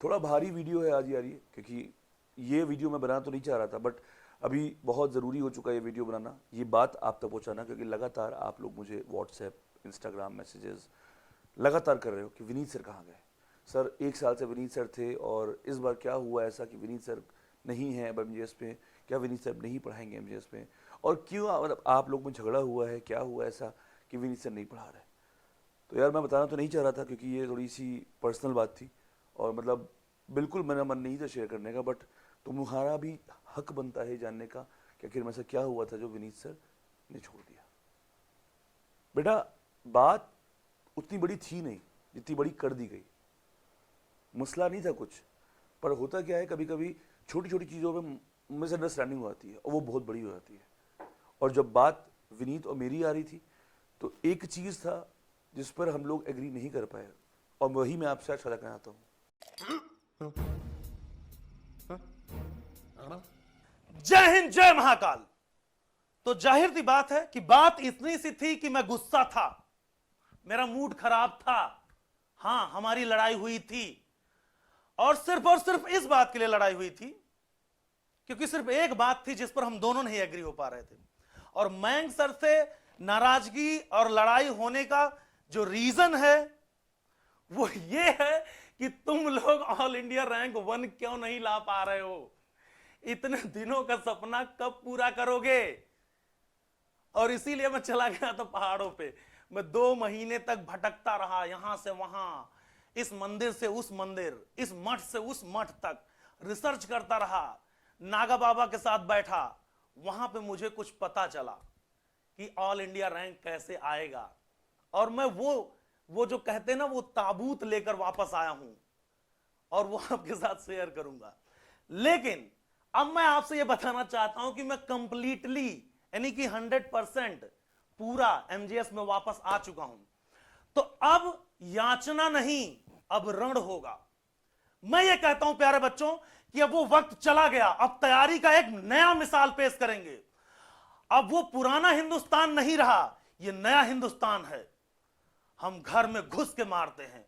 थोड़ा भारी वीडियो है आज यार ये, क्योंकि ये वीडियो मैं बनाना तो नहीं चाह रहा था, बट अभी बहुत ज़रूरी हो चुका है ये वीडियो बनाना, ये बात आप तक पहुंचाना, क्योंकि लगातार आप लोग मुझे व्हाट्सएप, इंस्टाग्राम मैसेजेस लगातार कर रहे हो कि विनीत सर कहाँ गए। सर 1 साल से विनीत सर थे और इस बार क्या हुआ ऐसा कि विनीत सर नहीं है अब एमजीएस पे, क्या विनीत सर नहीं पढ़ाएंगे एमजीएस पे, और क्यों मतलब आप लोग में झगड़ा हुआ है, क्या हुआ ऐसा कि विनीत सर नहीं पढ़ा रहे। तो यार मैं बताना तो नहीं चाह रहा था क्योंकि ये थोड़ी सी पर्सनल बात थी और मतलब बिल्कुल मेरा मन नहीं था शेयर करने का, बट तुम्हारा भी हक बनता है जानने का कि आखिर में से क्या हुआ था जो विनीत सर ने छोड़ दिया। बेटा बात उतनी बड़ी थी नहीं जितनी बड़ी कर दी गई, मसला नहीं था कुछ, पर होता क्या है कभी कभी छोटी छोटी चीज़ों में मिसअंडरस्टैंडिंग हो जाती है और वो बहुत बड़ी हो जाती है। और जब बात विनीत और मेरी आ रही थी तो एक चीज़ था जिस पर हम लोग एग्री नहीं कर पाए और वही मैं आपसे आज साझा करना चाहता हूँ। जय हिंद, जय महाकाल। तो जाहिर सी बात है कि बात इतनी सी थी कि मैं गुस्सा था, मेरा मूड खराब था। हां, हमारी लड़ाई हुई थी और सिर्फ इस बात के लिए लड़ाई हुई थी क्योंकि सिर्फ एक बात थी जिस पर हम दोनों नहीं एग्री हो पा रहे थे। और मयंक सर से नाराजगी और लड़ाई होने का जो रीजन है वो ये है कि तुम लोग ऑल इंडिया रैंक 1 क्यों नहीं ला पा रहे हो। इतने दिनों का सपना कब पूरा करोगे। और इसीलिए मैं चला गया था पहाड़ों पे। मैं 2 महीने तक भटकता रहा, यहां से वहां, इस मंदिर से उस मंदिर, इस मठ से उस मठ तक रिसर्च करता रहा। नागा बाबा के साथ बैठा, वहां पे मुझे कुछ पता चला कि ऑल इंडिया रैंक कैसे आएगा। और मैं वो जो कहते हैं ना, वो ताबूत लेकर वापस आया हूं और वो आपके साथ शेयर करूंगा। लेकिन अब मैं आपसे यह बताना चाहता हूं कि मैं कंप्लीटली यानी कि 100% पूरा एमजीएस में वापस आ चुका हूं। तो अब याचना नहीं, अब रण होगा। मैं ये कहता हूं प्यारे बच्चों कि अब वो वक्त चला गया, अब तैयारी का एक नया मिसाल पेश करेंगे। अब वो पुराना हिंदुस्तान नहीं रहा, ये नया हिंदुस्तान है। हम घर में घुस के मारते हैं।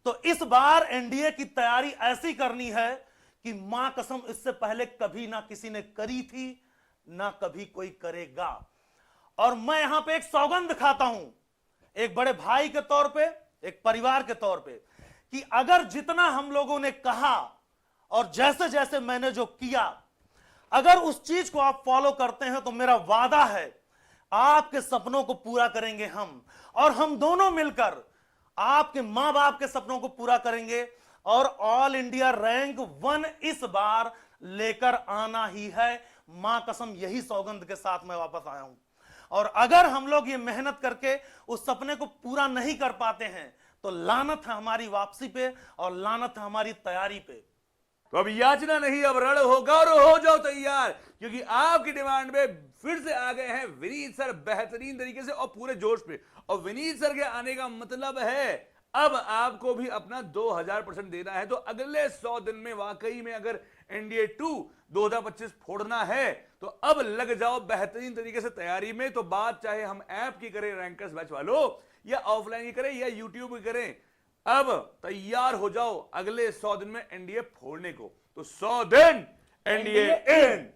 तो इस बार एनडीए की तैयारी ऐसी करनी है कि मां कसम इससे पहले कभी ना किसी ने करी थी, ना कभी कोई करेगा। और मैं यहां पे एक सौगंध खाता हूं, एक बड़े भाई के तौर पे, एक परिवार के तौर पे, कि अगर जितना हम लोगों ने कहा और जैसे जैसे मैंने जो किया, अगर उस चीज को आप फॉलो करते हैं तो मेरा वादा है आपके सपनों को पूरा करेंगे हम, और हम दोनों मिलकर आपके मां बाप के सपनों को पूरा करेंगे और ऑल इंडिया रैंक 1 इस बार लेकर आना ही है। मां कसम यही सौगंध के साथ मैं वापस आया हूं। और अगर हम लोग ये मेहनत करके उस सपने को पूरा नहीं कर पाते हैं तो लानत है हमारी वापसी पे और लानत है हमारी तैयारी पे। तो अब याचना नहीं, अब रण होगा और हो जाओ तैयार, क्योंकि आपकी डिमांड में फिर से आ गए हैं विनीत सर बेहतरीन तरीके से और पूरे जोश पे। और विनीत सर के आने का मतलब है अब आपको भी अपना 2000% देना है। तो अगले 100 दिन में वाकई में अगर एनडीए 2 2025 फोड़ना है तो अब लग जाओ बेहतरीन तरीके से तैयारी में। तो बात चाहे हम ऐप की करें रैंकर्स बैच वालों, या ऑफलाइन की करें या यूट्यूब की करें, अब तैयार हो जाओ अगले 100 दिन में एनडीए फोड़ने को। तो 100 दिन एनडीए इन।